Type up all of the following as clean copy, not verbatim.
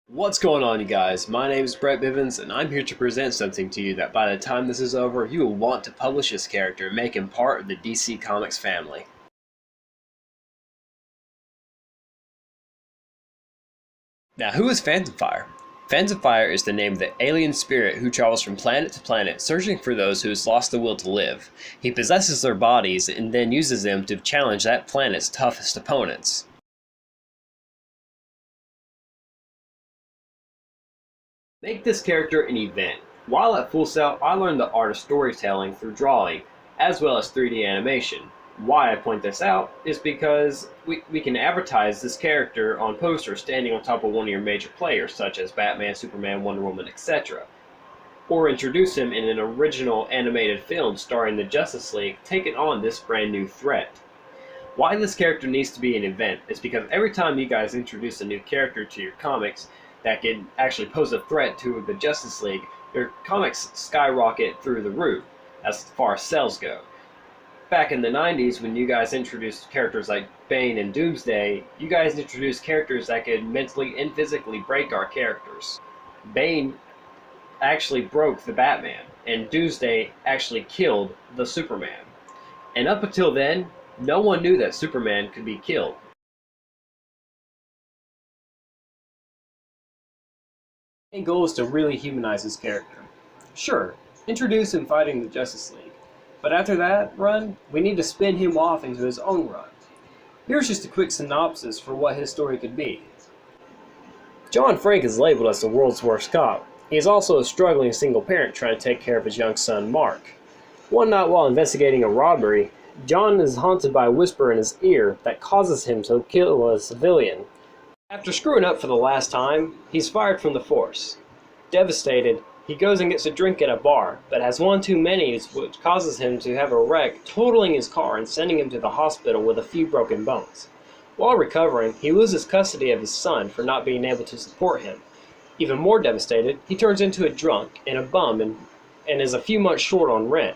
What's going on, you guys? My name is Brett Bivens, and I'm here to present something to you that by the time this is over, you will want to publish this character and make him part of the DC Comics family. Now, who is Phantom Fire? Phantom Fire is the name of the alien spirit who travels from planet to planet searching for those who has lost the will to live. He possesses their bodies and then uses them to challenge that planet's toughest opponents. Make this character an event. While at Full Sail, I learned the art of storytelling through drawing, as well as 3D animation. Why I point this out is because we can advertise this character on posters standing on top of one of your major players, such as Batman, Superman, Wonder Woman, etc. Or introduce him in an original animated film starring the Justice League taking on this brand new threat. Why this character needs to be an event is because every time you guys introduce a new character to your comics that can actually pose a threat to the Justice League, your comics skyrocket through the roof as far as sales go. Back in the 90s, when you guys introduced characters like Bane and Doomsday, you guys introduced characters that could mentally and physically break our characters. Bane actually broke the Batman, and Doomsday actually killed the Superman. And up until then, no one knew that Superman could be killed. The main goal is to really humanize his character. Sure, introduce him fighting the Justice League, but after that run, we need to spin him off into his own run. Here's just a quick synopsis for what his story could be. John Frank is labeled as the world's worst cop. He is also a struggling single parent trying to take care of his young son, Mark. One night while investigating a robbery, John is haunted by a whisper in his ear that causes him to kill a civilian. After screwing up for the last time, he's fired from the force. Devastated, he goes and gets a drink at a bar, but has one too many, which causes him to have a wreck, totaling his car and sending him to the hospital with a few broken bones. While recovering, he loses custody of his son for not being able to support him. Even more devastated, he turns into a drunk and a bum and is a few months short on rent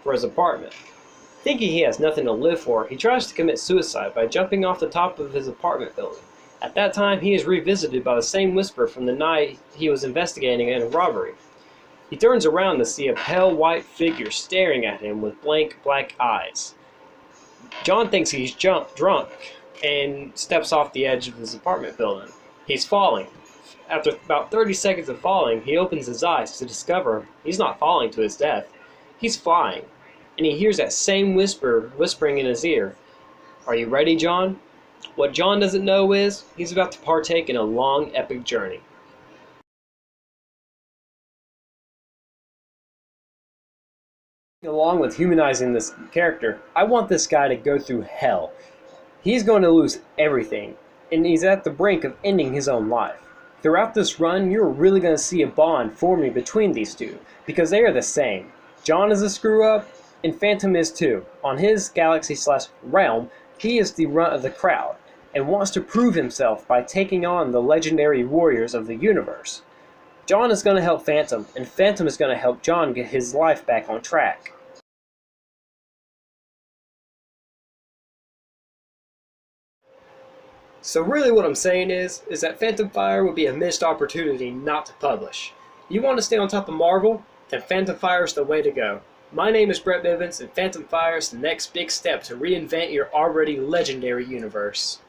for his apartment. Thinking he has nothing to live for, he tries to commit suicide by jumping off the top of his apartment building. At that time, he is revisited by the same whisper from the night he was investigating a robbery. He turns around to see a pale white figure staring at him with blank black eyes. John thinks he's drunk and steps off the edge of his apartment building. He's falling. After about 30 seconds of falling, he opens his eyes to discover he's not falling to his death. He's flying, and he hears that same whisper whispering in his ear. "Are you ready, John?" What John doesn't know is, he's about to partake in a long, epic journey. Along with humanizing this character, I want this guy to go through hell. He's going to lose everything, and he's at the brink of ending his own life. Throughout this run, you're really going to see a bond forming between these two, because they are the same. John is a screw-up, and Phantom is too. On his galaxy/realm, he is the runt of the crowd, and wants to prove himself by taking on the legendary warriors of the universe. John is going to help Phantom, and Phantom is going to help John get his life back on track. So really what I'm saying is that Phantom Fire would be a missed opportunity not to publish. You want to stay on top of Marvel? Then Phantom Fire is the way to go. My name is Brett Bivens, and Phantom Fire is the next big step to reinvent your already legendary universe.